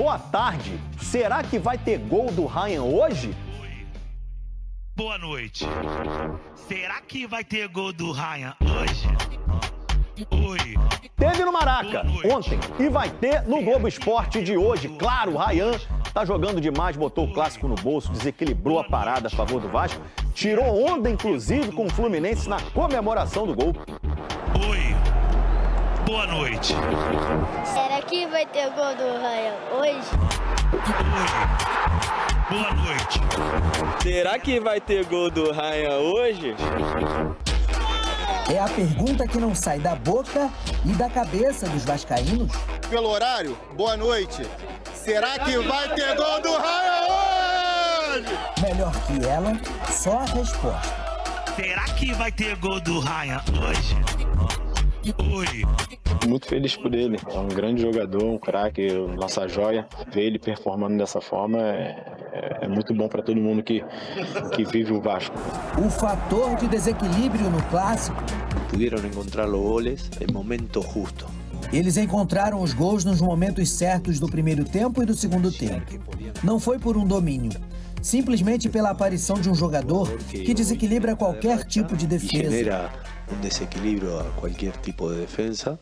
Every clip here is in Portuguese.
boa tarde. Será que vai ter gol do Ryan hoje? Boa noite. Será que vai ter gol do Ryan hoje? Oi. Teve no Maraca ontem e vai ter no Globo Esporte de hoje. Claro, o Ryan tá jogando demais, botou o clássico no bolso, desequilibrou a parada a favor do Vasco, tirou onda, inclusive, com o Fluminense na comemoração do gol. Oi. Boa noite. Será que vai ter gol do Ryan hoje? Oi. Boa noite. Será que vai ter gol do Ryan hoje? É a pergunta que não sai da boca e da cabeça dos vascaínos. Pelo horário, boa noite. Será que vai ter gol do Ryan hoje? Melhor que ela, só a resposta. Será que vai ter gol do Ryan hoje? Oi. Muito feliz por ele, é um grande jogador, um craque, nossa joia. Ver ele performando dessa forma é muito bom para todo mundo que vive o Vasco. O fator de desequilíbrio no clássico. Puderam encontrar os goles no momento justo. Eles encontraram os gols nos momentos certos do primeiro tempo e do segundo tempo. Não foi por um domínio, simplesmente pela aparição de um jogador que desequilibra qualquer tipo de defesa. Genera desequilíbrio a qualquer tipo de defesa.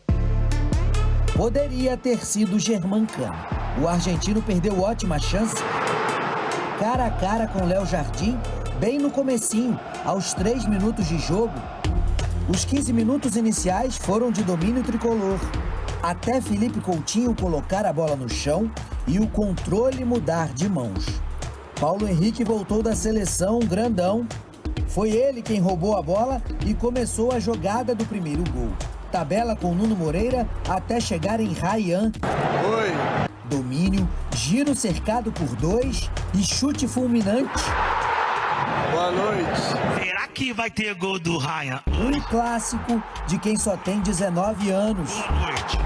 Poderia ter sido Germán Cano. O argentino perdeu ótima chance, cara a cara com Léo Jardim, bem no comecinho, aos 3 minutos de jogo. Os 15 minutos iniciais foram de domínio tricolor, até Felipe Coutinho colocar a bola no chão e o controle mudar de mãos. Paulo Henrique voltou da seleção grandão. Foi ele quem roubou a bola e começou a jogada do primeiro gol. Tabela com Nuno Moreira até chegar em Ryan. Oi. Domínio, giro cercado por 2 e chute fulminante. Boa noite. Será que vai ter gol do Ryan? Um clássico de quem só tem 19 anos. Boa noite.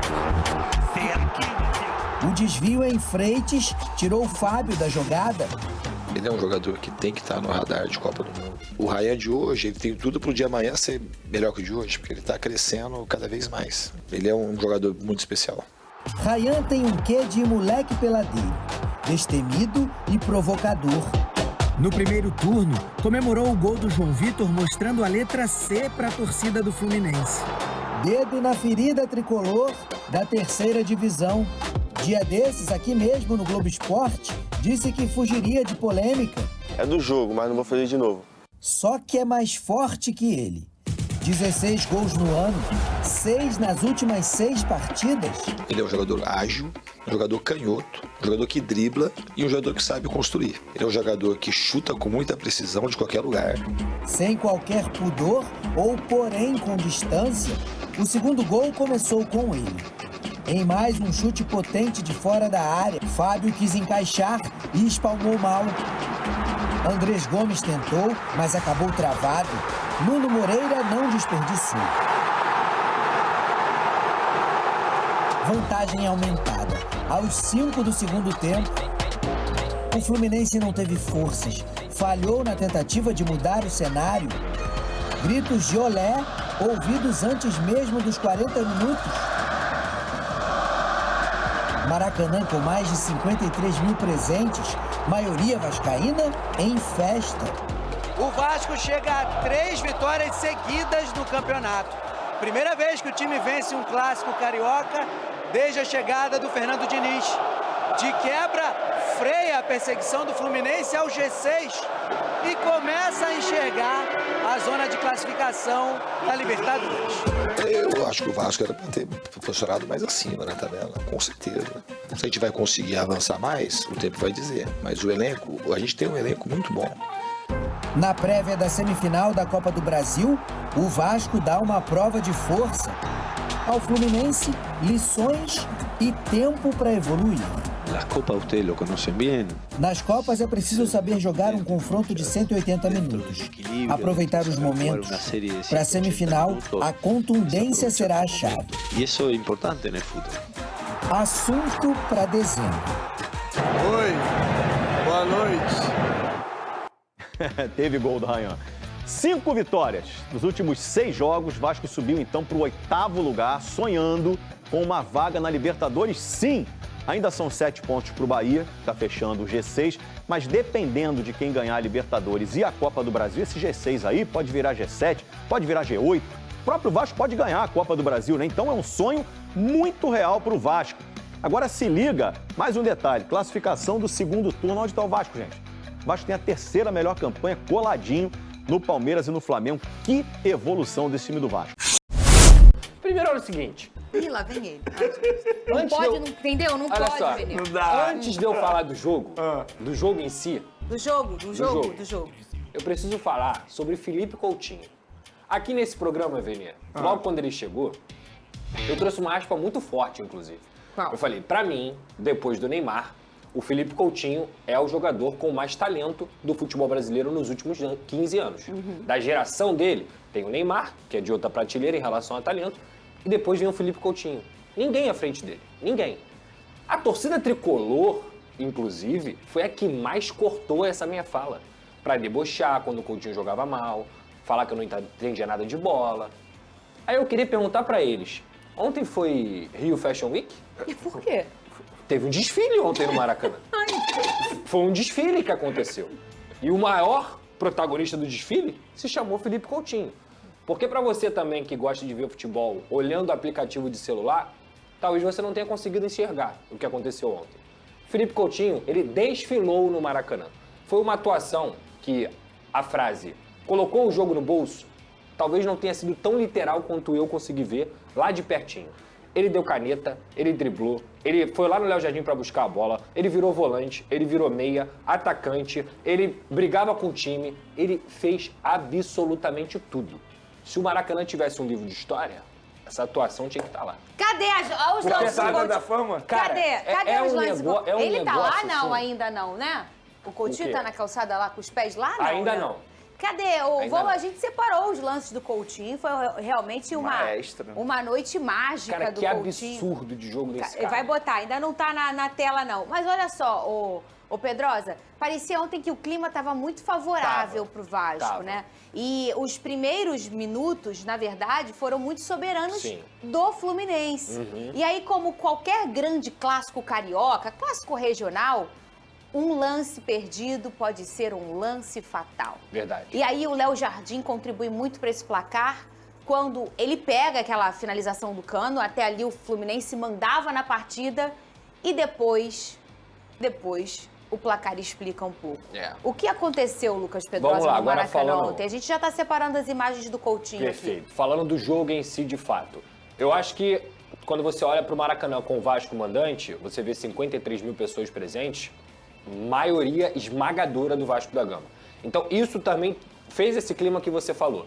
Será que vai ter... O desvio em Freitas tirou o Fábio da jogada. Ele é um jogador que tem que estar no radar de Copa do Mundo. O Ryan de hoje, ele tem tudo pro dia amanhã ser melhor que o de hoje, porque ele está crescendo cada vez mais. Ele é um jogador muito especial. Ryan tem um quê de moleque peladeiro, destemido e provocador. No primeiro turno, comemorou o gol do João Vitor, mostrando a letra C para a torcida do Fluminense. Dedo na ferida tricolor da terceira divisão. Dia desses, aqui mesmo no Globo Esporte, disse que fugiria de polêmica. É do jogo, mas não vou fazer de novo. Só que é mais forte que ele. 16 gols no ano, 6 nas últimas 6 partidas. Ele é um jogador ágil, um jogador canhoto, um jogador que dribla e um jogador que sabe construir. Ele é um jogador que chuta com muita precisão de qualquer lugar. Sem qualquer pudor ou porém com distância, o segundo gol começou com ele. Em mais um chute potente de fora da área, Fábio quis encaixar e espalmou mal. Andrés Gomes tentou, mas acabou travado. Nuno Moreira não desperdiçou. Vantagem aumentada. Aos 5 do segundo tempo, o Fluminense não teve forças. Falhou na tentativa de mudar o cenário. Gritos de olé, ouvidos antes mesmo dos 40 minutos. Maracanã com mais de 53 mil presentes, maioria vascaína, em festa. O Vasco chega a 3 vitórias seguidas no campeonato. Primeira vez que o time vence um clássico carioca desde a chegada do Fernando Diniz. De quebra, freia a perseguição do Fluminense ao G6 e começa a enxergar a zona de classificação da Libertadores. Eu acho que o Vasco era para ter posicionado mais acima na tabela, com certeza. Se a gente vai conseguir avançar mais, o tempo vai dizer. Mas o elenco, a gente tem um elenco muito bom. Na prévia da semifinal da Copa do Brasil, o Vasco dá uma prova de força. Ao Fluminense, lições e tempo para evoluir. Las Copas ustedes lo conocen bien. Nas Copas é preciso saber jogar um confronto de 180 minutos. Aproveitar os momentos. Para a semifinal, a contundência será a chave. E isso é importante no futebol. Assunto para dezembro. Oi, boa noite. Teve gol do Ryan. 5 vitórias. Nos últimos 6 jogos, Vasco subiu então para o 8º lugar, sonhando com uma vaga na Libertadores, sim. Ainda são 7 pontos para o Bahia, que está fechando o G6, mas dependendo de quem ganhar a Libertadores e a Copa do Brasil, esse G6 aí pode virar G7, pode virar G8. O próprio Vasco pode ganhar a Copa do Brasil, né? Então é um sonho muito real para o Vasco. Agora se liga, mais um detalhe, classificação do segundo turno. Onde está o Vasco, gente? O Vasco tem a terceira melhor campanha, coladinho no Palmeiras e no Flamengo. Que evolução desse time do Vasco. Primeiro, olha o seguinte. Ih, lá vem ele. Não pode, não, entendeu? Não olha pode, só, Veneno. Antes de eu falar do jogo em si... Do jogo. Eu preciso falar sobre Felipe Coutinho. Aqui nesse programa, Veneno, logo quando ele chegou, eu trouxe uma aspa muito forte, inclusive. Qual? Eu falei, pra mim, depois do Neymar, o Felipe Coutinho é o jogador com mais talento do futebol brasileiro nos últimos 15 anos. Da geração dele, tem o Neymar, que é de outra prateleira em relação a talento, e depois vem o Felipe Coutinho. Ninguém à frente dele. Ninguém. A torcida tricolor, inclusive, foi a que mais cortou essa minha fala. Pra debochar quando o Coutinho jogava mal, falar que eu não entendia nada de bola. Aí eu queria perguntar pra eles, ontem foi Rio Fashion Week? E por quê? Teve um desfile ontem no Maracanã. Foi um desfile que aconteceu. E o maior protagonista do desfile se chamou Felipe Coutinho. Porque pra você também que gosta de ver futebol olhando o aplicativo de celular, talvez você não tenha conseguido enxergar o que aconteceu ontem. Felipe Coutinho, ele desfilou no Maracanã. Foi uma atuação que a frase colocou o jogo no bolso, talvez não tenha sido tão literal quanto eu consegui ver lá de pertinho. Ele deu caneta, ele driblou, ele foi lá no Léo Jardim para buscar a bola, ele virou volante, ele virou meia, atacante, ele brigava com o time, ele fez absolutamente tudo. Se o Maracanã tivesse um livro de história, essa atuação tinha que estar lá. Cadê os lances do Coutinho? da fama? Cadê os lances do Coutinho? Ele tá lá? Não, assim. Ainda não, né? O Coutinho O quê? tá na calçada lá com os pés lá? Não, Ainda né? não. Cadê? Ainda não. A gente separou os lances do Coutinho, foi realmente uma noite mágica Cara, do que Coutinho. absurdo de jogo desse cara. Vai botar, ainda não tá na tela não. Mas olha só, ô Pedrosa, parecia ontem que o clima estava muito favorável pro Vasco, né? E os primeiros minutos, na verdade, foram muito soberanos do Fluminense. E aí, como qualquer grande clássico carioca, clássico regional, um lance perdido pode ser um lance fatal. Verdade. E aí o Léo Jardim contribui muito para esse placar quando ele pega aquela finalização do Cano, até ali o Fluminense mandava na partida e depois o placar explica um pouco. O que aconteceu, Lucas Pedrosa, no Maracanã ontem? A gente já está separando as imagens do Coutinho Perfeito. aqui. Falando do jogo em si, de fato. Eu acho que quando você olha para o Maracanã com o Vasco mandante, você vê 53 mil pessoas presentes, maioria esmagadora do Vasco da Gama. Então isso também fez esse clima que você falou.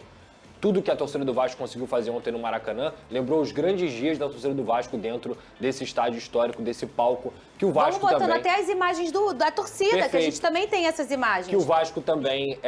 Tudo que a torcida do Vasco conseguiu fazer ontem no Maracanã lembrou os grandes dias da torcida do Vasco dentro desse estádio histórico, desse palco, que o Vasco Vamos botando também... até as imagens da torcida, Perfeito. que a gente também tem essas imagens. Que o Vasco também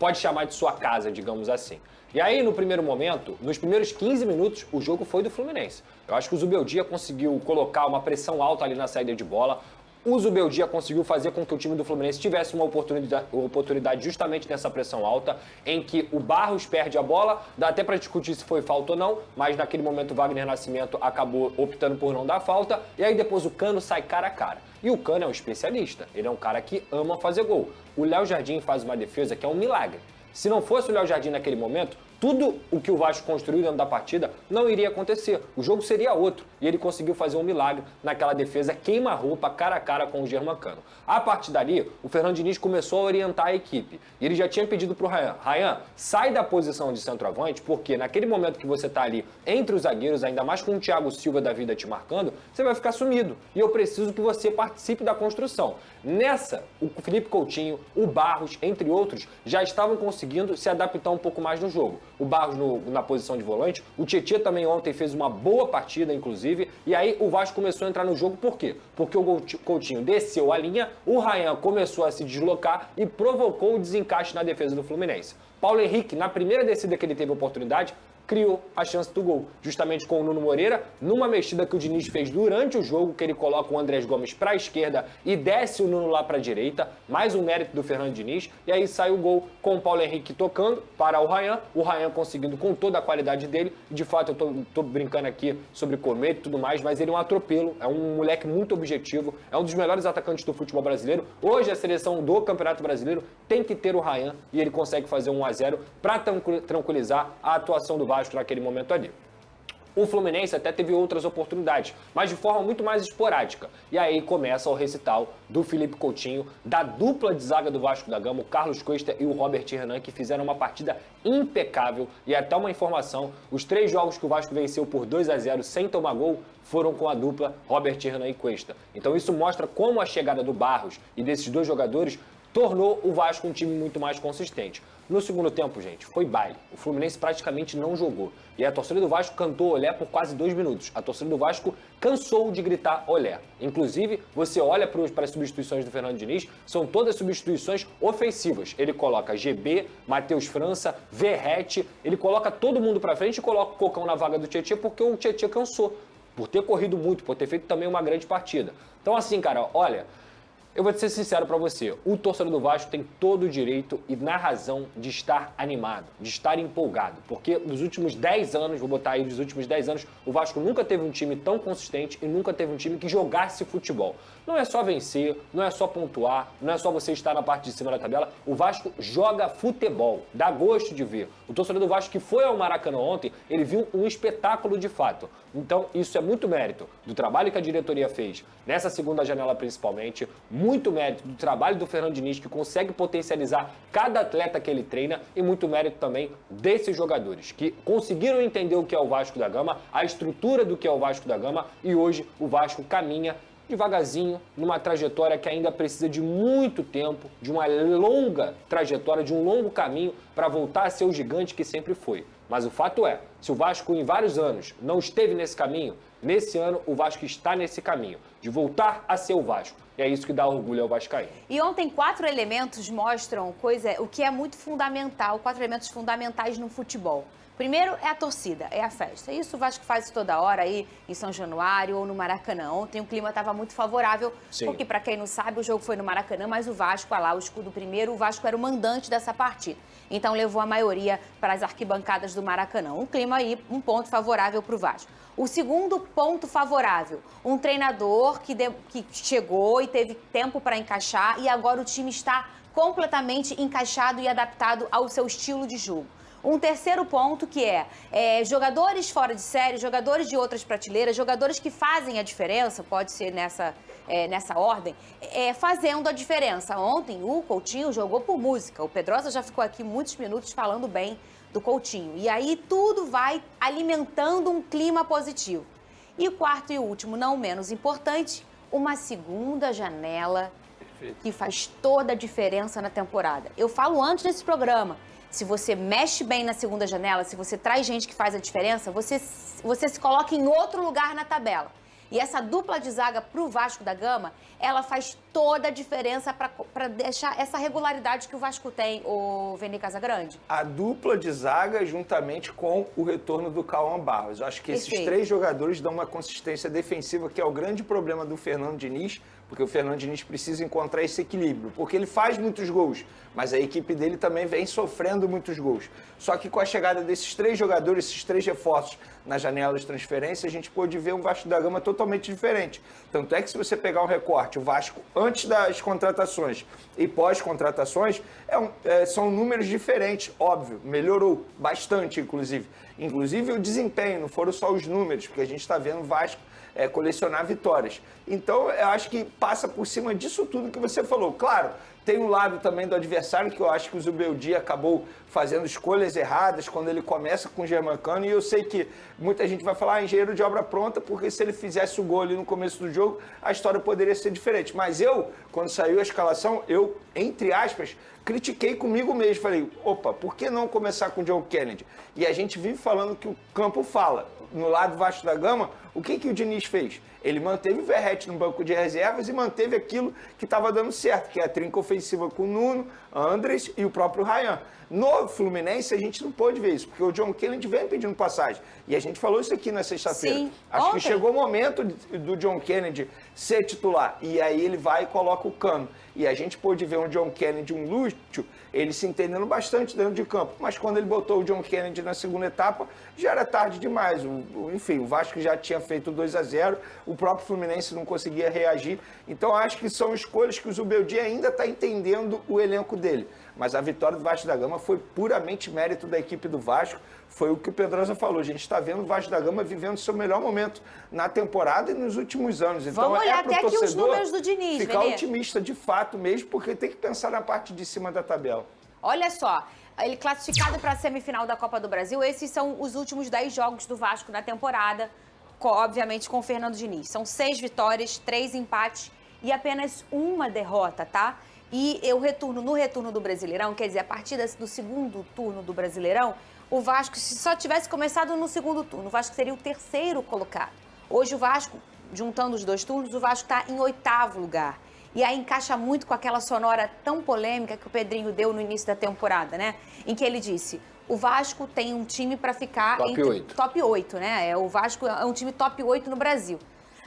pode chamar de sua casa, digamos assim. E aí, no primeiro momento, nos primeiros 15 minutos, o jogo foi do Fluminense. Eu acho que o Zubeldia conseguiu colocar uma pressão alta ali na saída de bola. O Zubeldia conseguiu fazer com que o time do Fluminense tivesse uma oportunidade justamente nessa pressão alta, em que o Barros perde a bola, dá até para discutir se foi falta ou não, mas naquele momento o Wagner Nascimento acabou optando por não dar falta, e aí depois o Cano sai cara a cara. E o Cano é um especialista, ele é um cara que ama fazer gol. O Léo Jardim faz uma defesa que é um milagre. Se não fosse o Léo Jardim naquele momento, tudo o que o Vasco construiu dentro da partida não iria acontecer. O jogo seria outro. E ele conseguiu fazer um milagre naquela defesa queima-roupa, cara a cara com o Germancano. A partir dali, o Fernando Diniz começou a orientar a equipe. E ele já tinha pedido pro Rayan: Rayan, sai da posição de centroavante, porque naquele momento que você tá ali entre os zagueiros, ainda mais com o Thiago Silva da vida te marcando, você vai ficar sumido. E eu preciso que você participe da construção. Nessa, o Felipe Coutinho, o Barros, entre outros, já estavam conseguindo se adaptar um pouco mais no jogo. O Barros na posição de volante, o Tietê também ontem fez uma boa partida, inclusive, e aí o Vasco começou a entrar no jogo, por quê? Porque o Coutinho desceu a linha, o Rayan começou a se deslocar e provocou o desencaixe na defesa do Fluminense. Paulo Henrique, na primeira descida que ele teve a oportunidade, criou a chance do gol, justamente com o Nuno Moreira, numa mexida que o Diniz fez durante o jogo, que ele coloca o Andrés Gomes para a esquerda e desce o Nuno lá para a direita, mais um mérito do Fernando Diniz, e aí sai o gol com o Paulo Henrique tocando para o Ryan conseguindo com toda a qualidade dele, de fato eu tô brincando aqui sobre cometa e tudo mais, mas ele é um atropelo, é um moleque muito objetivo, é um dos melhores atacantes do futebol brasileiro, hoje a seleção do Campeonato Brasileiro tem que ter o Ryan, e ele consegue fazer um 1-0 para tranquilizar a atuação do Vasco naquele momento ali. O Fluminense até teve outras oportunidades, mas de forma muito mais esporádica. E aí começa o recital do Felipe Coutinho, da dupla de zaga do Vasco da Gama, o Carlos Cuesta e o Robert Renan, que fizeram uma partida impecável. E até uma informação, os 3 jogos que o Vasco venceu por 2-0 sem tomar gol foram com a dupla Robert Renan e Cuesta. Então isso mostra como a chegada do Barros e desses 2 jogadores tornou o Vasco um time muito mais consistente. No segundo tempo, gente, foi baile. O Fluminense praticamente não jogou. E a torcida do Vasco cantou olé por quase 2 minutos. A torcida do Vasco cansou de gritar olé. Inclusive, você olha para as substituições do Fernando Diniz, são todas substituições ofensivas. Ele coloca GB, Matheus França, Verrete, ele coloca todo mundo para frente e coloca o Cocão na vaga do Tietchan porque o Tietchan cansou. Por ter corrido muito, por ter feito também uma grande partida. Então assim, cara, olha... Eu vou ser sincero pra você, o torcedor do Vasco tem todo o direito e na razão de estar animado, de estar empolgado, porque nos últimos 10 anos, vou botar aí nos últimos 10 anos, o Vasco nunca teve um time tão consistente e nunca teve um time que jogasse futebol. Não é só vencer, não é só pontuar, não é só você estar na parte de cima da tabela, o Vasco joga futebol, dá gosto de ver. O torcedor do Vasco que foi ao Maracanã ontem, ele viu um espetáculo de fato. Então isso é muito mérito do trabalho que a diretoria fez nessa segunda janela principalmente, muito mérito do trabalho do Fernando Diniz, que consegue potencializar cada atleta que ele treina, e muito mérito também desses jogadores, que conseguiram entender o que é o Vasco da Gama, a estrutura do que é o Vasco da Gama, e hoje o Vasco caminha devagarzinho, numa trajetória que ainda precisa de muito tempo, de uma longa trajetória, de um longo caminho para voltar a ser o gigante que sempre foi. Mas o fato é, se o Vasco em vários anos não esteve nesse caminho, nesse ano o Vasco está nesse caminho, de voltar a ser o Vasco. E é isso que dá orgulho ao vascaíno. E ontem 4 elementos mostram o que é muito fundamental, 4 elementos fundamentais no futebol. Primeiro é a torcida, é a festa. Isso o Vasco faz toda hora aí em São Januário ou no Maracanã. Ontem o clima estava muito favorável, porque para quem não sabe, o jogo foi no Maracanã, mas o Vasco, lá o escudo primeiro, o Vasco era o mandante dessa partida. Então levou a maioria para as arquibancadas do Maracanã. Um clima aí, um ponto favorável para o Vasco. O segundo ponto favorável, um treinador que chegou e teve tempo para encaixar e agora o time está completamente encaixado e adaptado ao seu estilo de jogo. Um terceiro ponto que é jogadores fora de série, jogadores de outras prateleiras, jogadores que fazem a diferença, pode ser nessa ordem, fazendo a diferença. Ontem o Coutinho jogou por música, o Pedrosa já ficou aqui muitos minutos falando bem do Coutinho. E aí tudo vai alimentando um clima positivo. E o quarto e último, não menos importante, uma segunda janela que faz toda a diferença na temporada. Eu falo antes desse programa, se você mexe bem na segunda janela, se você traz gente que faz a diferença, você se coloca em outro lugar na tabela. E essa dupla de zaga para o Vasco da Gama, ela faz toda a diferença para deixar essa regularidade que o Vasco tem, o Veni Casagrande. A dupla de zaga juntamente com o retorno do Cauã Barros. Eu acho que esses 3 jogadores dão uma consistência defensiva, que é o grande problema do Fernando Diniz, porque o Fernando Diniz precisa encontrar esse equilíbrio, porque ele faz muitos gols, mas a equipe dele também vem sofrendo muitos gols. Só que com a chegada desses 3 jogadores, esses 3 reforços na janela de transferência, a gente pôde ver um Vasco da Gama totalmente diferente. Tanto é que se você pegar um recorte, o Vasco antes das contratações e pós-contratações, são números diferentes, óbvio, melhorou bastante, inclusive. Inclusive o desempenho, não foram só os números, porque a gente está vendo o Vasco colecionar vitórias. Então, eu acho que passa por cima disso tudo que você falou. Claro, tem um lado também do adversário, que eu acho que o Zubeldia acabou fazendo escolhas erradas quando ele começa com o Germancano, e eu sei que muita gente vai falar engenheiro de obra pronta, porque se ele fizesse o gol ali no começo do jogo, a história poderia ser diferente. Mas eu, quando saiu a escalação, eu, entre aspas, critiquei comigo mesmo. Falei, opa, por que não começar com o John Kennedy? E a gente vive falando que o campo fala. No lado Vasco da Gama, o que o Diniz fez? Ele manteve o Verratti no banco de reservas e manteve aquilo que estava dando certo, que é a trinca ofensiva com o Nuno, Andrés e o próprio Ryan. No Fluminense, a gente não pôde ver isso, porque o John Kennedy vem pedindo passagem. E a gente falou isso aqui na sexta-feira. Acho que chegou o momento do John Kennedy ser titular. E aí ele vai e coloca o Cano. E a gente pôde ver um John Kennedy, um Lúcio, ele se entendendo bastante dentro de campo. Mas quando ele botou o John Kennedy na segunda etapa, já era tarde demais. Enfim, o Vasco já tinha feito 2-0, o próprio Fluminense não conseguia reagir. Então acho que são escolhas que o Zubeldia ainda está entendendo o elenco dele. Mas a vitória do Vasco da Gama foi puramente mérito da equipe do Vasco. Foi o que o Pedrosa falou. A gente está vendo o Vasco da Gama vivendo seu melhor momento na temporada e nos últimos anos. Então, vamos olhar até aqui os números do Diniz, ficar otimista de fato mesmo, porque tem que pensar na parte de cima da tabela. Olha só, ele classificado para a semifinal da Copa do Brasil, esses são os últimos 10 jogos do Vasco na temporada, obviamente com o Fernando Diniz. São 6 vitórias, 3 empates e apenas uma derrota, tá? E no retorno do Brasileirão, quer dizer, a partir do segundo turno do Brasileirão, o Vasco, se só tivesse começado no segundo turno, o Vasco seria o terceiro colocado. Hoje o Vasco, juntando os 2 turnos, o Vasco está em 8º lugar. E aí encaixa muito com aquela sonora tão polêmica que o Pedrinho deu no início da temporada, né? Em que ele disse, o Vasco tem um time para ficar top 8, né? O Vasco é um time top 8 no Brasil.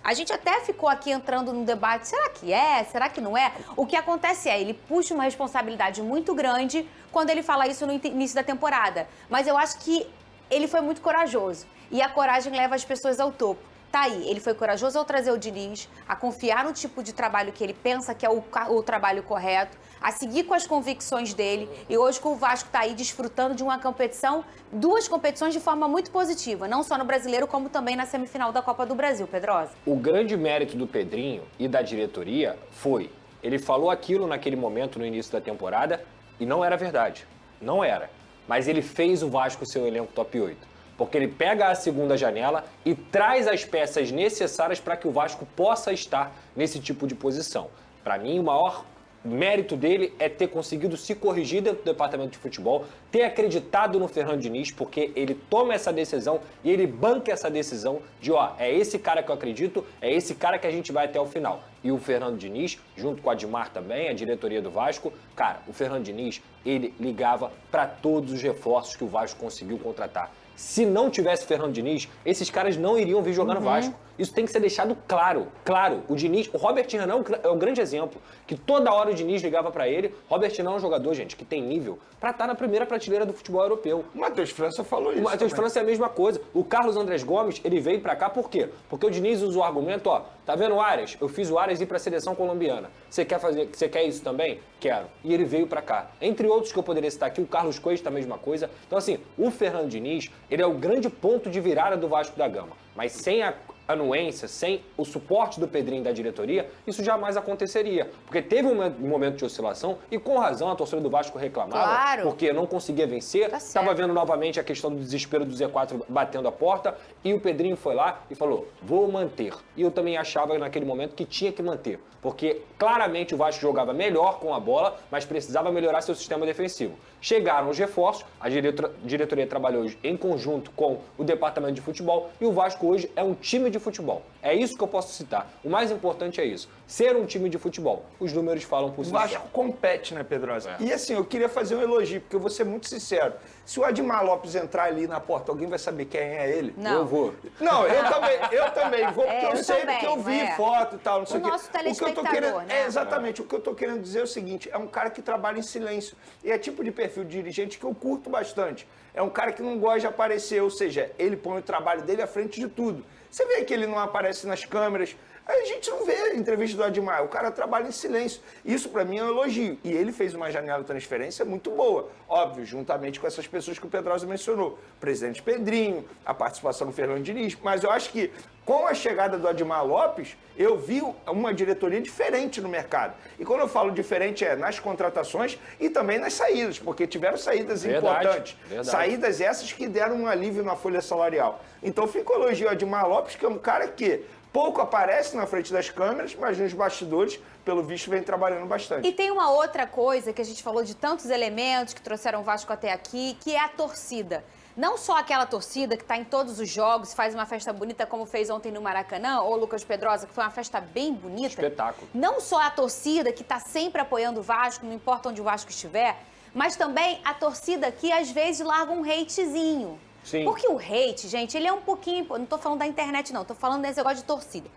A gente até ficou aqui entrando num debate, será que é? Será que não é? O que acontece é, ele puxa uma responsabilidade muito grande quando ele fala isso no início da temporada. Mas eu acho que ele foi muito corajoso. E a coragem leva as pessoas ao topo. Tá aí, ele foi corajoso ao trazer o Diniz, a confiar no tipo de trabalho que ele pensa que é o trabalho correto, a seguir com as convicções dele. E hoje o Vasco tá aí desfrutando de uma competição, 2 competições de forma muito positiva, não só no Brasileiro, como também na semifinal da Copa do Brasil, Pedrosa. O grande mérito do Pedrinho e da diretoria foi, ele falou aquilo naquele momento no início da temporada e não era verdade, não era. Mas ele fez o Vasco seu elenco top 8. Porque ele pega a segunda janela e traz as peças necessárias para que o Vasco possa estar nesse tipo de posição. Para mim, o maior mérito dele é ter conseguido se corrigir dentro do departamento de futebol, ter acreditado no Fernando Diniz, porque ele toma essa decisão e ele banca essa decisão de, é esse cara que eu acredito, é esse cara que a gente vai até o final. E o Fernando Diniz, junto com a Admar também, a diretoria do Vasco, cara, o Fernando Diniz, ele ligava para todos os reforços que o Vasco conseguiu contratar. Se não tivesse Fernando Diniz, esses caras não iriam vir jogar no Vasco. Isso tem que ser deixado claro. Claro, o Robert Renan é um grande exemplo, que toda hora o Diniz ligava pra ele. Robert Renan é um jogador, gente, que tem nível pra estar na primeira prateleira do futebol europeu. O Matheus França falou isso. O Matheus França é a mesma coisa. O Carlos Andrés Gomes, ele veio pra cá por quê? Porque o Diniz usa o argumento, tá vendo o Arias? Eu fiz o Arias ir pra seleção colombiana. Você quer isso também? Quero. E ele veio pra cá. Entre outros que eu poderia citar aqui, o Carlos Cuesta, a mesma coisa. Então, assim, o Fernando Diniz, ele é o grande ponto de virada do Vasco da Gama. Mas sem a anuência, sem o suporte do Pedrinho e da diretoria, isso jamais aconteceria. Porque teve um momento de oscilação e, com razão, a torcida do Vasco reclamava, porque não conseguia vencer. Estava vendo novamente a questão do desespero do Z4 batendo a porta e o Pedrinho foi lá e falou, vou manter. E eu também achava naquele momento que tinha que manter, porque claramente o Vasco jogava melhor com a bola, mas precisava melhorar seu sistema defensivo. Chegaram os reforços, a diretoria trabalhou em conjunto com o departamento de futebol e o Vasco hoje é um time de futebol. É isso que eu posso citar. O mais importante é isso. Ser um time de futebol. Os números falam por si só. O Vasco compete, né, Pedrosa? E assim, eu queria fazer um elogio, porque eu vou ser muito sincero. Se o Admar Lopes entrar ali na porta, alguém vai saber quem é ele? Não. Eu vou. Não, eu também vou, porque eu sei, porque eu vi foto e tal, não sei o quê. Nosso telespectador, né? Exatamente. O que eu tô querendo dizer é o seguinte, é um cara que trabalha em silêncio. E é tipo de perfil de dirigente que eu curto bastante. É um cara que não gosta de aparecer, ou seja, ele põe o trabalho dele à frente de tudo. Você vê que ele não aparece nas câmeras, a gente não vê a entrevista do Admar, o cara trabalha em silêncio. Isso pra mim é um elogio. E ele fez uma janela de transferência muito boa, óbvio, juntamente com essas pessoas que o Pedrosa mencionou. O presidente Pedrinho, a participação do Fernando Diniz, mas eu acho que com a chegada do Admar Lopes, eu vi uma diretoria diferente no mercado. E quando eu falo diferente é nas contratações e também nas saídas, porque tiveram saídas importantes. Saídas essas que deram um alívio na folha salarial. Então fico elogio ao Admar Lopes, que é um cara que pouco aparece na frente das câmeras, mas nos bastidores, pelo visto, vem trabalhando bastante. E tem uma outra coisa que a gente falou de tantos elementos que trouxeram o Vasco até aqui, que é a torcida. não só aquela torcida que está em todos os jogos, faz uma festa bonita como fez ontem no Maracanã, ou Lucas Pedrosa, que foi uma festa bem bonita. Espetáculo. Não só a torcida que está sempre apoiando o Vasco, não importa onde o Vasco estiver, mas também a torcida que às vezes larga um hatezinho. Sim. Porque o hate, gente, ele é um pouquinho... Não tô falando da internet, não. Tô falando desse negócio de torcida.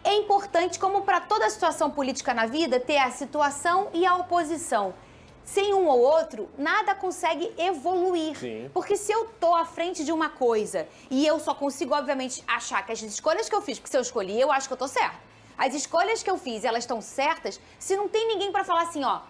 É importante, como para toda situação política na vida, ter a situação e a oposição. Sem um ou outro, nada consegue evoluir. Sim. Porque se eu tô à frente de uma coisa e eu só consigo, obviamente, achar que as escolhas que eu fiz, porque se eu escolhi, eu acho que eu tô certa. As escolhas que eu fiz, elas estão certas, se não tem ninguém para falar assim, ó,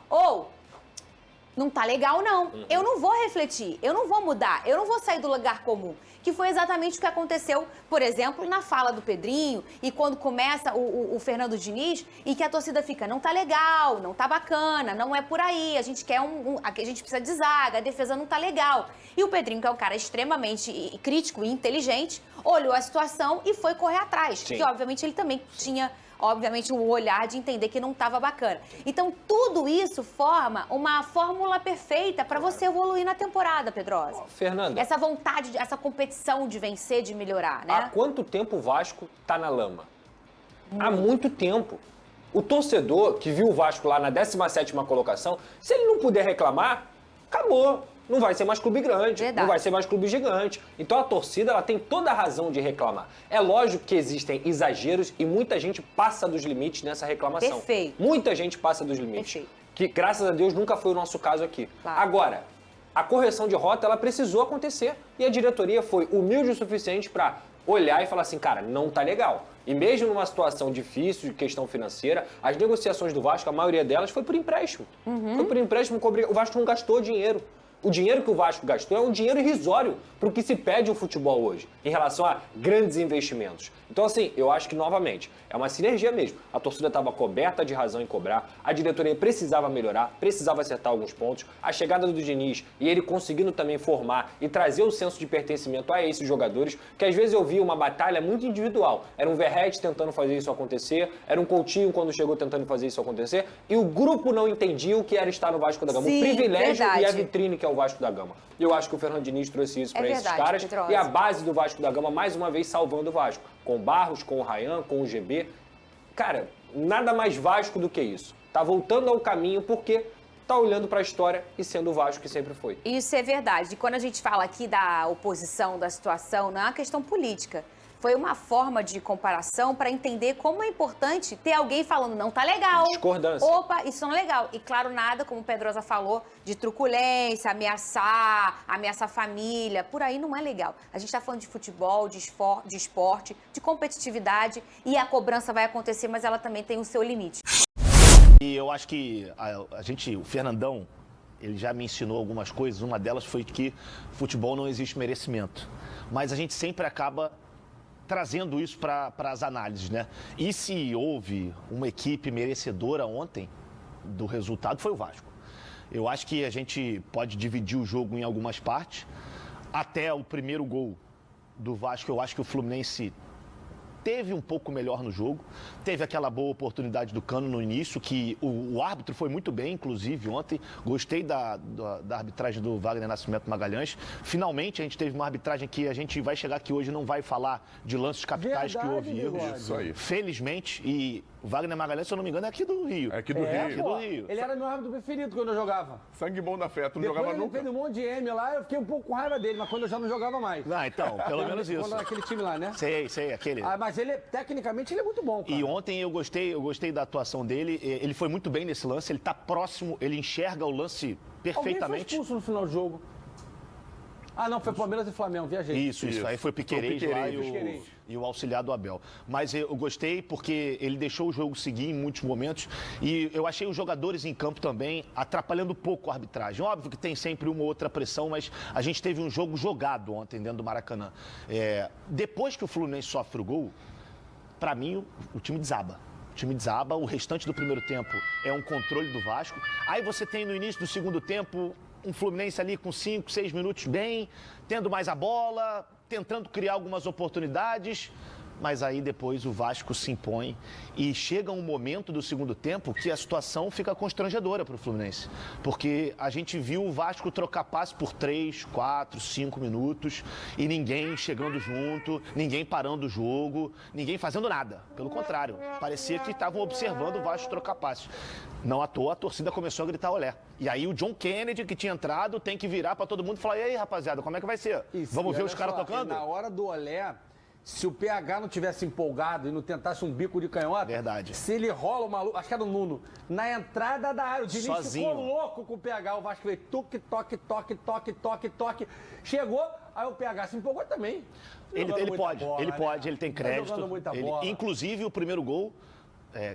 não tá legal, não. Eu não vou refletir, eu não vou mudar, eu não vou sair do lugar comum. Que foi exatamente o que aconteceu, por exemplo, na fala do Pedrinho e quando começa o Fernando Diniz e que a torcida fica, não tá legal, não tá bacana, não é por aí, a gente quer a gente precisa de zaga, a defesa não tá legal. E o Pedrinho, que é um cara extremamente crítico e inteligente, olhou a situação e foi correr atrás. Sim. Que, obviamente, ele também tinha... obviamente, o olhar de entender que não estava bacana. Então, tudo isso forma uma fórmula perfeita para você evoluir na temporada, Pedrosa. Fernanda. Essa vontade, essa competição de vencer, de melhorar, né? Há quanto tempo o Vasco tá na lama? Há muito tempo. O torcedor que viu o Vasco lá na 17ª colocação, se ele não puder reclamar, acabou. Não vai ser mais clube grande, Verdade. não vai ser mais clube gigante. Então a torcida ela tem toda a razão de reclamar. É lógico que existem exageros e muita gente passa dos limites nessa reclamação. Perfeito. Muita gente passa dos limites. Perfeito. Que graças a Deus nunca foi o nosso caso aqui. Claro. Agora, a correção de rota ela precisou acontecer e a diretoria foi humilde o suficiente para olhar e falar assim, cara, não tá legal. E mesmo numa situação difícil de questão financeira, as negociações do Vasco, a maioria delas foi por empréstimo. Foi por empréstimo, o Vasco não gastou dinheiro. O dinheiro que o Vasco gastou é um dinheiro irrisório para o que se pede o futebol hoje, em relação a grandes investimentos. Então, assim, eu acho que, novamente, é uma sinergia mesmo. A torcida estava coberta de razão em cobrar, a diretoria precisava melhorar, precisava acertar alguns pontos. A chegada do Diniz e ele conseguindo também formar e trazer o senso de pertencimento a esses jogadores, que às vezes eu via uma batalha muito individual. Era um Verratti tentando fazer isso acontecer, era um Coutinho quando chegou tentando fazer isso acontecer, e o grupo não entendia o que era estar no Vasco da Gama. Sim, o privilégio verdade. e a vitrine que é o Vasco da Gama. Eu acho que o Fernando Diniz trouxe isso para esses verdade, caras. Pedrosa. E a base do Vasco da Gama, mais uma vez, salvando o Vasco. Com o Barros, com o Ryan, com o GB. Cara, nada mais Vasco do que isso. Tá voltando ao caminho porque tá olhando para a história e sendo o Vasco que sempre foi. Isso é verdade. E quando a gente fala aqui da oposição, da situação, não é uma questão política. Foi uma forma de comparação para entender como é importante ter alguém falando, não tá legal. Discordância. Opa, isso não é legal. E claro, nada, como o Pedrosa falou, de truculência, ameaçar a família. Por aí não é legal. A gente tá falando de futebol, de esporte, de competitividade. E a cobrança vai acontecer, mas ela também tem o seu limite. E eu acho que o Fernandão, ele já me ensinou algumas coisas. Uma delas foi que futebol não existe merecimento. Mas a gente sempre acaba trazendo isso para as análises, né? E se houve uma equipe merecedora ontem do resultado, foi o Vasco. Eu acho que a gente pode dividir o jogo em algumas partes. Até o primeiro gol do Vasco, eu acho que o Fluminense teve um pouco melhor no jogo. Teve aquela boa oportunidade do Cano no início, que o árbitro foi muito bem, inclusive, ontem. Gostei da arbitragem do Wagner Nascimento Magalhães. Finalmente, a gente teve uma arbitragem que a gente vai chegar aqui hoje e não vai falar de lances capitais que houve erros. Isso aí. Felizmente, e o Wagner Magalhães, se eu não me engano, é aqui do Rio. É aqui do Rio. Ele era meu árbitro preferido quando eu jogava. Sangue bom da fé, tu não Depois jogava ele nunca. fez um monte de M lá, eu fiquei um pouco com raiva dele, mas quando eu já não jogava mais. Ah, então, pelo menos isso. Quando era aquele time lá, né? Sei, aquele. Ah, mas ele, tecnicamente, ele é muito bom, cara. E ontem eu gostei da atuação dele. Ele foi muito bem nesse lance, ele tá próximo, ele enxerga o lance perfeitamente. Alguém foi expulso no final do jogo. Ah, não, foi Palmeiras e Flamengo, viajei. Isso. Aí foi o Piquerez lá e o auxiliar do Abel. Mas eu gostei porque ele deixou o jogo seguir em muitos momentos e eu achei os jogadores em campo também atrapalhando pouco a arbitragem. Óbvio que tem sempre uma ou outra pressão, mas a gente teve um jogo jogado ontem dentro do Maracanã. Depois que o Fluminense sofre o gol, para mim o time desaba. O restante do primeiro tempo é um controle do Vasco. Aí você tem no início do segundo tempo um Fluminense ali com 5, 6 minutos bem, tendo mais a bola, tentando criar algumas oportunidades. mas aí depois o Vasco se impõe e chega um momento do segundo tempo que a situação fica constrangedora para o Fluminense. Porque a gente viu o Vasco trocar passe por 3, 4, 5 minutos e ninguém chegando junto, ninguém parando o jogo, ninguém fazendo nada. Pelo contrário, parecia que estavam observando o Vasco trocar passes. Não à toa, a torcida começou a gritar olé. E aí o John Kennedy, que tinha entrado, tem que virar para todo mundo e falar: e aí, rapaziada, como é que vai ser? Vamos ver os caras tocando? Na hora do olé, se o PH não tivesse empolgado e não tentasse um bico de canhota... Verdade. Se ele rola o maluco, acho que era o Nuno, na entrada da área, o Diniz sozinho. Ficou louco com o PH, o Vasco veio toque, toque, toque, toque, toque, toque. Chegou, aí o PH se empolgou também. Ele pode, bola, ele tem crédito. Inclusive o primeiro gol...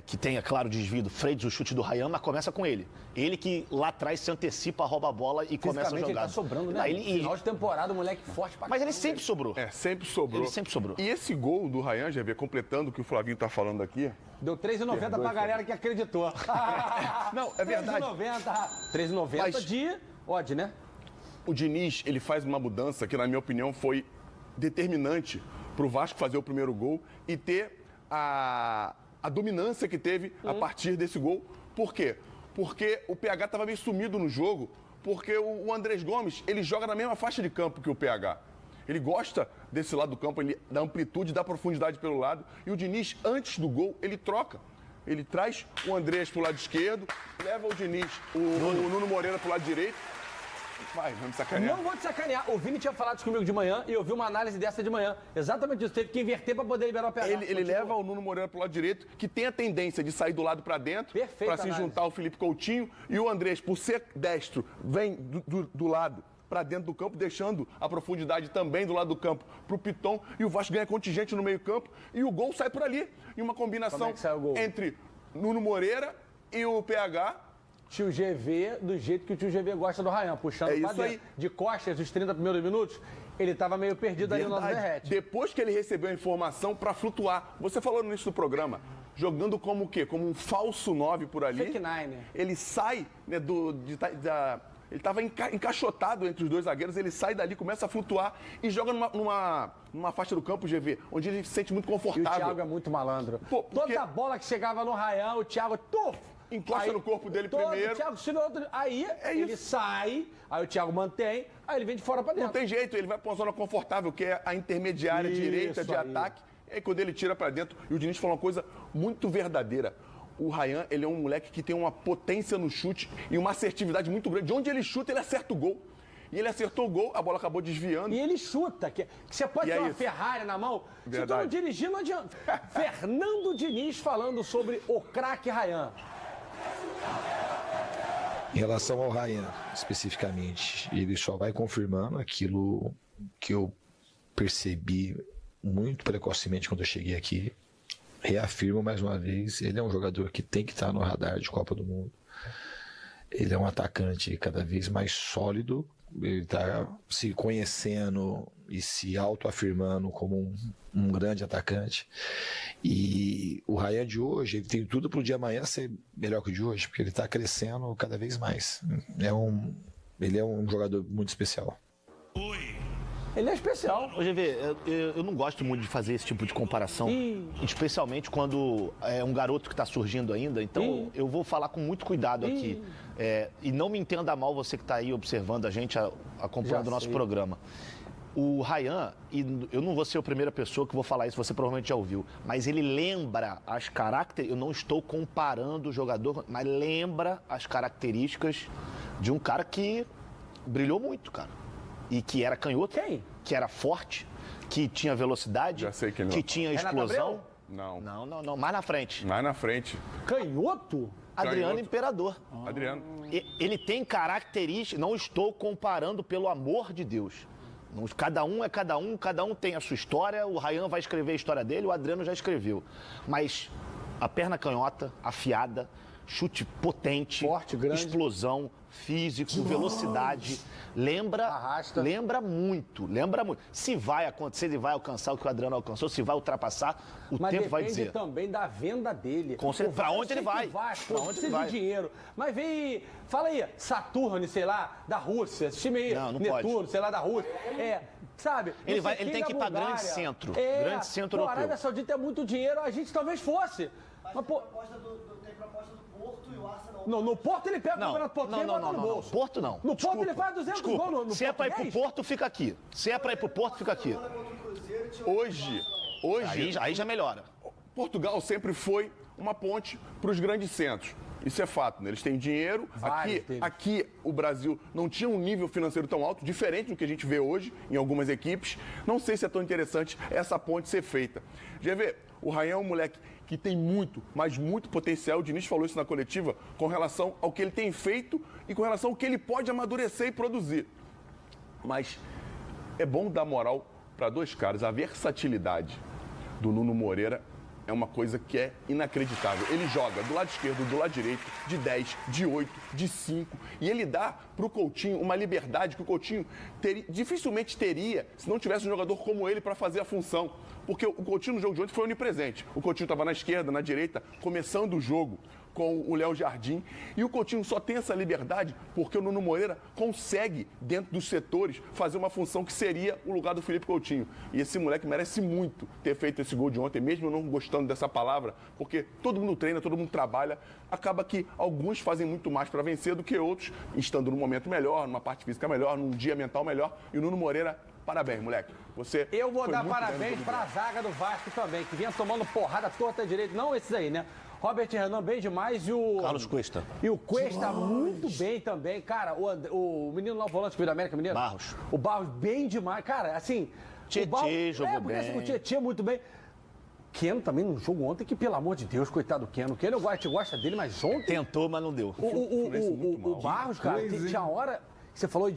que tem, é claro, o desvio do Freitas, o chute do Ryan, mas começa com ele. Ele que lá atrás se antecipa, rouba a bola e começa a jogar. Ele tá sobrando, né? Final de temporada, o moleque forte pra Mas ele sempre sobrou. Sempre sobrou. Ele sempre sobrou. E esse gol do Ryan, já vê, completando o que o Flavinho tá falando aqui... Deu 3,90 pra galera que acreditou. Não, é verdade. 3,90 de odd, né? O Diniz, ele faz uma mudança que, na minha opinião, foi determinante pro Vasco fazer o primeiro gol e ter a dominância que teve a partir desse gol. Por quê? Porque o PH estava meio sumido no jogo, porque o Andrés Gomes, ele joga na mesma faixa de campo que o PH. Ele gosta desse lado do campo, da amplitude, da profundidade pelo lado. E o Diniz, antes do gol, ele troca. Ele traz o Andrés pro lado esquerdo, leva o Diniz, o Nuno Moreira pro lado direito. Vai, vamos sacanear. Não vou te sacanear. O Vini tinha falado isso comigo de manhã e eu vi uma análise dessa de manhã. Exatamente isso. Teve que inverter para poder liberar o PH. Ele leva o Nuno Moreira pro lado direito, que tem a tendência de sair do lado para dentro, para se juntar ao Felipe Coutinho. E o Andrés, por ser destro, vem do lado para dentro do campo, deixando a profundidade também do lado do campo pro Piton. E o Vasco ganha contingente no meio campo e o gol sai por ali. E uma combinação entre Nuno Moreira e o PH. Tio GV, do jeito que o tio GV gosta do Ryan, puxando pra dentro. Aí. De costas, os 30 primeiros minutos, ele estava meio perdido ali no nosso derrete. Depois que ele recebeu a informação para flutuar, você falou no início do programa, jogando como o quê? Como um falso 9 por ali. Fake 9. Ele sai, né, ele estava encaixotado entre os dois zagueiros, ele sai dali, começa a flutuar e joga numa faixa do campo, GV, onde ele se sente muito confortável. E o Thiago é muito malandro. Toda bola que chegava no Ryan, o Thiago, encosta no corpo dele primeiro. O Thiago aí ele sai, aí o Thiago mantém, aí ele vem de fora pra dentro. Não tem jeito, ele vai pra uma zona confortável, que é a intermediária direita de ataque. E aí quando ele tira pra dentro, e o Diniz falou uma coisa muito verdadeira. O Ryan, ele é um moleque que tem uma potência no chute e uma assertividade muito grande. De onde ele chuta, ele acerta o gol. E ele acertou o gol, a bola acabou desviando. E ele chuta, que você pode ter uma Ferrari na mão. Verdade. Se tu não dirigir, não adianta. Fernando Diniz falando sobre o craque Ryan. Em relação ao Ryan, especificamente, ele só vai confirmando aquilo que eu percebi muito precocemente quando eu cheguei aqui. Reafirmo mais uma vez, ele é um jogador que tem que estar no radar de Copa do Mundo. Ele é um atacante cada vez mais sólido, ele está se conhecendo e se autoafirmando como um grande atacante. E o Ryan de hoje, ele tem tudo para o dia amanhã ser melhor que o de hoje, porque ele está crescendo cada vez mais. Ele é um jogador muito especial. Ele é especial. Ô, GV, eu não gosto muito de fazer esse tipo de comparação, especialmente quando é um garoto que está surgindo ainda, então eu vou falar com muito cuidado aqui. E não me entenda mal você que está aí observando a gente, acompanhando o nosso programa. O Ryan, e eu não vou ser a primeira pessoa que vou falar isso, você provavelmente já ouviu, mas ele lembra as características, eu não estou comparando o jogador, mas lembra as características de um cara que brilhou muito, cara. E que era canhoto, que era forte, que tinha velocidade, que tinha explosão. Não, mais na frente. Mais na frente. Canhoto? Adriano Imperador. Adriano. Ele tem características, não estou comparando, pelo amor de Deus. Cada um é cada um tem a sua história, o Ryan vai escrever a história dele, o Adriano já escreveu. Mas a perna canhota, afiada, chute potente, forte, grande, explosão, físico, velocidade. Lembra muito. Se vai acontecer, ele vai alcançar o que o Adriano alcançou, se vai ultrapassar, o tempo vai dizer. Mas depende também da venda dele. Pra onde ele vai? Pra onde ele vai? De dinheiro. Mas vem, fala aí, Saturno, sei lá, da Rússia, esse time aí, não Netuno, pode. sei lá, da Rússia. Sabe? Ele tem que ir pra grande centro. Grande centro europeu. A Arábia Saudita é muito dinheiro, a gente talvez fosse. Mas, pô, tem proposta do Porto e o Arsenal... Não, no Porto ele pega o campeonato português e bota no bolso. Porto não. No Porto ele faz 200 gols no Se é pra ir pro Porto, fica aqui. Hoje aí já melhora. Portugal sempre foi uma ponte para os grandes centros. Isso é fato, né? Eles têm dinheiro. Aqui o Brasil não tinha um nível financeiro tão alto, diferente do que a gente vê hoje em algumas equipes. Não sei se é tão interessante essa ponte ser feita. GV, o Ryan é um moleque que tem muito, mas muito potencial. O Diniz falou isso na coletiva com relação ao que ele tem feito e com relação ao que ele pode amadurecer e produzir. Mas é bom dar moral para dois caras. A versatilidade do Nuno Moreira é uma coisa que é inacreditável. Ele joga do lado esquerdo, do lado direito, de 10, de 8, de 5. E ele dá para o Coutinho uma liberdade que o Coutinho dificilmente teria se não tivesse um jogador como ele para fazer a função. Porque o Coutinho no jogo de ontem foi onipresente. O Coutinho estava na esquerda, na direita, começando o jogo com o Léo Jardim. E o Coutinho só tem essa liberdade porque o Nuno Moreira consegue, dentro dos setores, fazer uma função que seria o lugar do Felipe Coutinho. E esse moleque merece muito ter feito esse gol de ontem, mesmo eu não gostando dessa palavra, porque todo mundo treina, todo mundo trabalha. Acaba que alguns fazem muito mais para vencer do que outros, estando num momento melhor, numa parte física melhor, num dia mental melhor. E o Nuno Moreira, parabéns, moleque. Você Eu vou dar parabéns para a zaga do Vasco também, que vinha tomando porrada torta direita. Não esses aí, né? Robert Renan bem demais e o... Carlos Cuesta. E o Cuesta muito bem também. Cara, o menino lá, o volante do América, menino? Barros. O Barros bem demais. Cara, assim... Tietê jogou bem. Assim, o Tietê muito bem. Keno também num jogo ontem que, pelo amor de Deus, coitado do Keno. O Keno gosta dele, mas ontem... Tentou, mas não deu. O Barros, cara, tinha hora... Você falou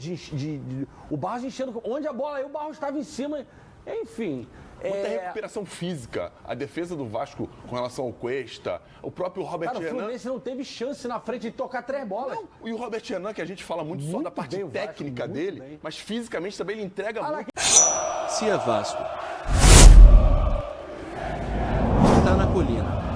o Barros enchendo... Onde a bola aí, o Barros estava em cima... Enfim... Muita recuperação física. A defesa do Vasco com relação ao Cuesta, o próprio Robert Renan... O Fluminense não teve chance na frente de tocar 3 bolas. Não. E o Robert Renan, que a gente fala muito só da parte técnica dele, mas fisicamente também ele entrega muito. Se é Vasco, tá na colina.